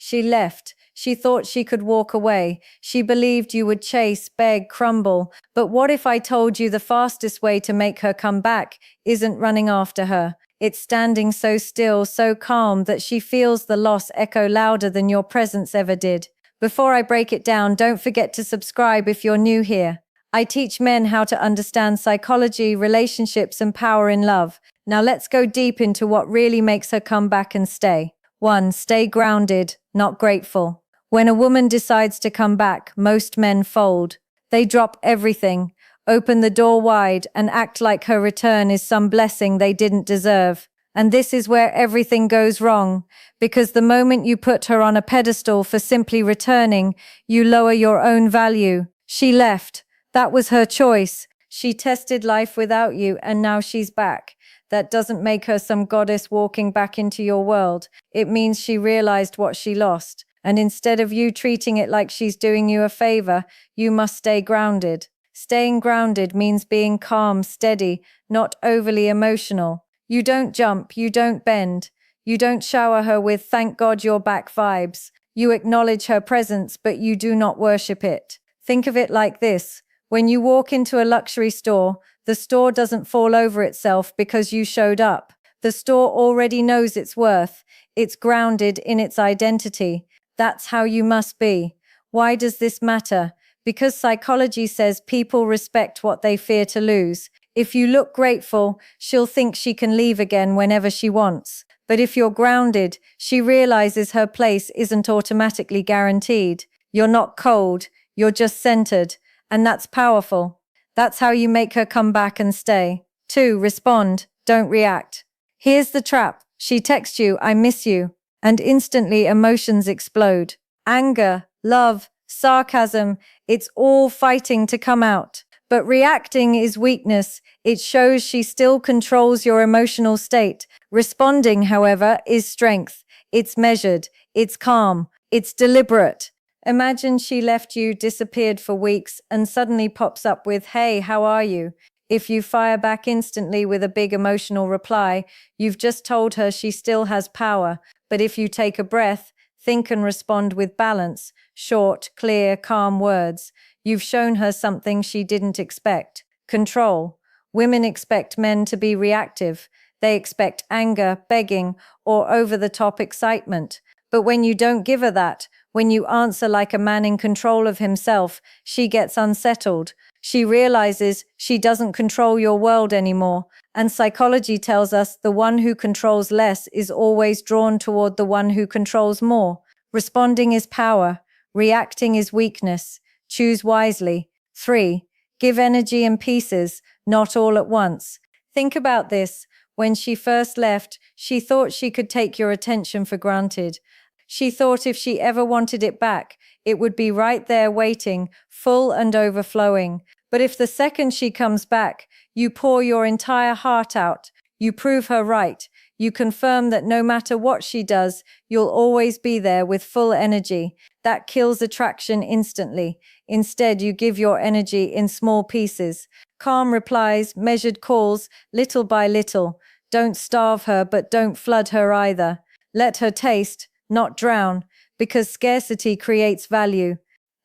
She left. She thought she could walk away. She believed you would chase, beg, crumble. But what if I told you the fastest way to make her come back isn't running after her? It's standing so still, so calm that she feels the loss echo louder than your presence ever did. Before I break it down, don't forget to subscribe if you're new here. I teach men how to understand psychology, relationships, and power in love. Now let's go deep into what really makes her come back and stay. 1. Stay grounded, not grateful. When a woman decides to come back, most men fold. They drop everything, open the door wide, and act like her return is some blessing they didn't deserve. And this is where everything goes wrong, because the moment you put her on a pedestal for simply returning, you lower your own value. She left. That was her choice. She tested life without you, and now she's back. That doesn't make her some goddess walking back into your world. It means she realized what she lost. And instead of you treating it like she's doing you a favor, you must stay grounded. Staying grounded means being calm, steady, not overly emotional. You don't jump, you don't bend. You don't shower her with "thank God you're back" vibes. You acknowledge her presence, but you do not worship it. Think of it like this. When you walk into a luxury store, the store doesn't fall over itself because you showed up. The store already knows its worth. It's grounded in its identity. That's how you must be. Why does this matter? Because psychology says people respect what they fear to lose. If you look grateful, she'll think she can leave again whenever she wants. But if you're grounded, she realizes her place isn't automatically guaranteed. You're not cold, you're just centered. And that's powerful. That's how you make her come back and stay. 2. Respond, don't react. Here's the trap. She texts you, "I miss you," and instantly emotions explode. Anger, love, sarcasm, it's all fighting to come out. But reacting is weakness. It shows she still controls your emotional state. Responding, however, is strength. It's measured, it's calm, it's deliberate. Imagine she left you, disappeared for weeks, and suddenly pops up with, "Hey, how are you?" If you fire back instantly with a big emotional reply, you've just told her she still has power. But if you take a breath, think and respond with balance, short, clear, calm words, you've shown her something she didn't expect. Control. Women expect men to be reactive. They expect anger, begging, or over-the-top excitement. But when you don't give her that, when you answer like a man in control of himself, she gets unsettled. She realizes she doesn't control your world anymore. And psychology tells us the one who controls less is always drawn toward the one who controls more. Responding is power. Reacting is weakness. Choose wisely. 3. Give energy in pieces, not all at once. Think about this. When she first left, she thought she could take your attention for granted. She thought if she ever wanted it back, it would be right there waiting, full and overflowing. But if the second she comes back, you pour your entire heart out, you prove her right, you confirm that no matter what she does, you'll always be there with full energy. That kills attraction instantly. Instead, you give your energy in small pieces. Calm replies, measured calls, little by little. Don't starve her, but don't flood her either. Let her taste, not drown, because scarcity creates value.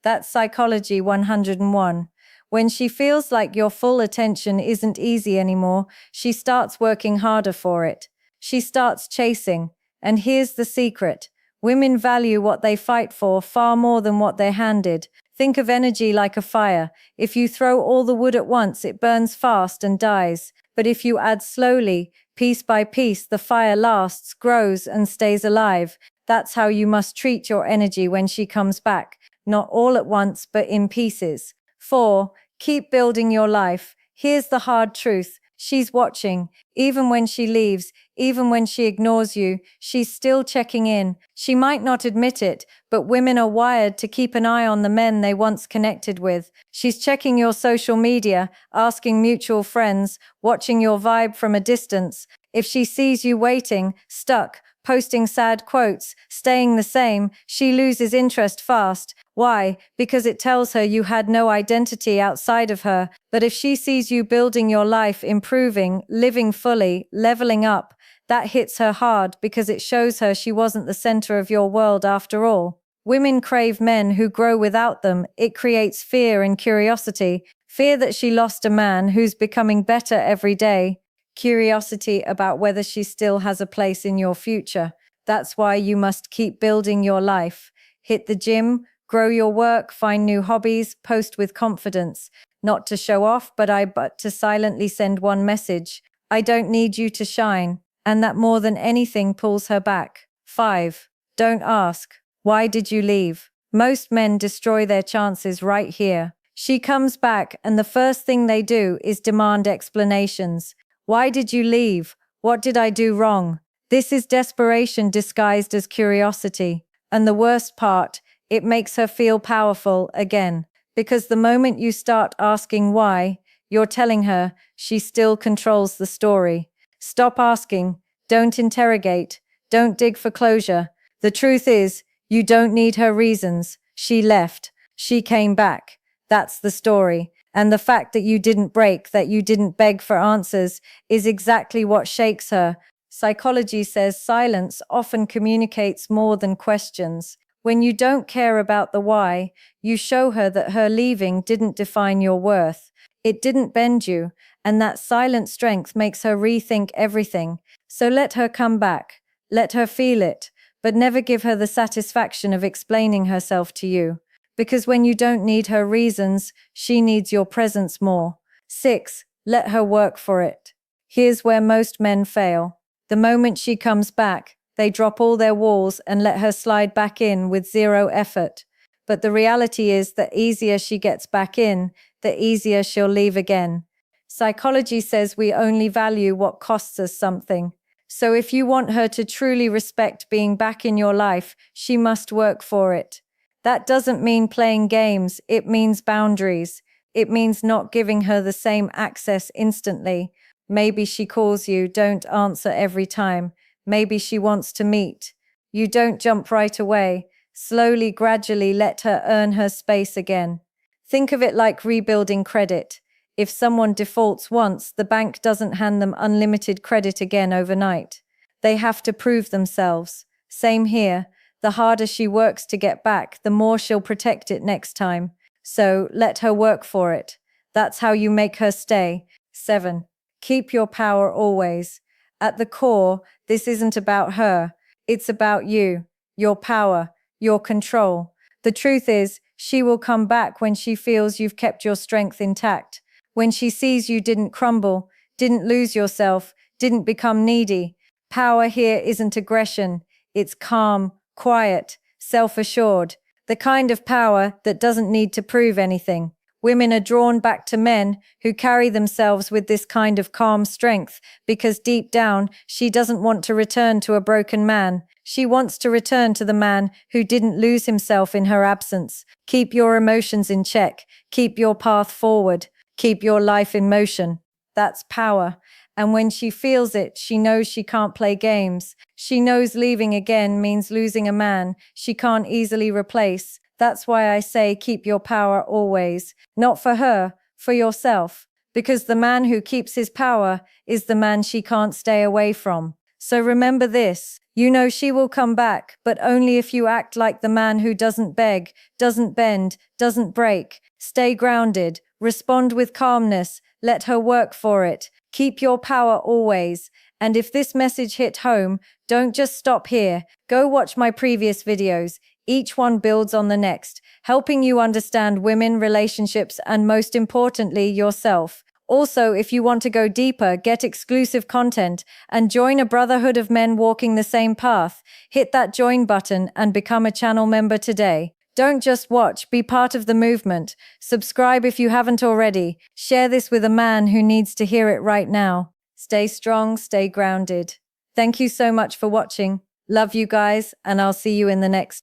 That's Psychology 101. When she feels like your full attention isn't easy anymore, she starts working harder for it. She starts chasing. And here's the secret. Women value what they fight for far more than what they're handed. Think of energy like a fire. If you throw all the wood at once, it burns fast and dies. But if you add slowly, piece by piece, the fire lasts, grows, and stays alive. That's how you must treat your energy when she comes back. Not all at once, but in pieces. 4. Keep building your life. Here's the hard truth. She's watching. Even when she leaves, even when she ignores you, she's still checking in. She might not admit it, but women are wired to keep an eye on the men they once connected with. She's checking your social media, asking mutual friends, watching your vibe from a distance. If she sees you waiting, stuck, posting sad quotes, staying the same, she loses interest fast. Why? Because it tells her you had no identity outside of her. But if she sees you building your life, improving, living fully, leveling up, That hits her hard because it shows her she wasn't the center of your world after all. Women crave men who grow without them. It creates fear and curiosity. Fear that she lost a man who's becoming better every day. Curiosity about whether she still has a place in your future. That's why you must keep building your life. Hit the gym, grow your work, find new hobbies, post with confidence. Not to show off, but to silently send one message. I don't need you to shine. And that more than anything pulls her back. 5. Don't ask. Why did you leave? Most men destroy their chances right here. She comes back and the first thing they do is demand explanations. Why did you leave? What did I do wrong? This is desperation disguised as curiosity. And the worst part, it makes her feel powerful again. Because the moment you start asking why, you're telling her she still controls the story. Stop asking. Don't interrogate. Don't dig for closure. The truth is, you don't need her reasons. She left. She came back. That's the story. And the fact that you didn't break, that you didn't beg for answers, is exactly what shakes her. Psychology says silence often communicates more than questions. When you don't care about the why, you show her that her leaving didn't define your worth. It didn't bend you, and that silent strength makes her rethink everything. So let her come back. Let her feel it, but never give her the satisfaction of explaining herself to you. Because when you don't need her reasons, she needs your presence more. 6. Let her work for it. Here's where most men fail. The moment she comes back, they drop all their walls and let her slide back in with zero effort. But the reality is the easier she gets back in, the easier she'll leave again. Psychology says we only value what costs us something. So if you want her to truly respect being back in your life, she must work for it. That doesn't mean playing games, it means boundaries. It means not giving her the same access instantly. Maybe she calls you, don't answer every time. Maybe she wants to meet. You don't jump right away. Slowly, gradually let her earn her space again. Think of it like rebuilding credit. If someone defaults once, the bank doesn't hand them unlimited credit again overnight. They have to prove themselves. Same here. The harder she works to get back, the more she'll protect it next time. So let her work for it. That's how you make her stay. 7. Keep your power always. At the core, this isn't about her. It's about you, your power, your control. The truth is, she will come back when she feels you've kept your strength intact. When she sees you didn't crumble, didn't lose yourself, didn't become needy. Power here isn't aggression. It's calm, quiet, self-assured. The kind of power that doesn't need to prove anything. Women are drawn back to men who carry themselves with this kind of calm strength because deep down, she doesn't want to return to a broken man. She wants to return to the man who didn't lose himself in her absence. Keep your emotions in check. Keep your path forward. Keep your life in motion. That's power. And when she feels it, she knows she can't play games. She knows leaving again means losing a man she can't easily replace. That's why I say keep your power always. Not for her, for yourself. Because the man who keeps his power is the man she can't stay away from. So remember this. You know she will come back, but only if you act like the man who doesn't beg, doesn't bend, doesn't break. Stay grounded. Respond with calmness. Let her work for it. Keep your power always. And if this message hit home, don't just stop here. Go watch my previous videos. Each one builds on the next, helping you understand women, relationships, and most importantly, yourself. Also, if you want to go deeper, get exclusive content, and join a brotherhood of men walking the same path, hit that join button and become a channel member today. Don't just watch, be part of the movement. Subscribe if you haven't already. Share this with a man who needs to hear it right now. Stay strong, stay grounded. Thank you so much for watching. Love you guys, and I'll see you in the next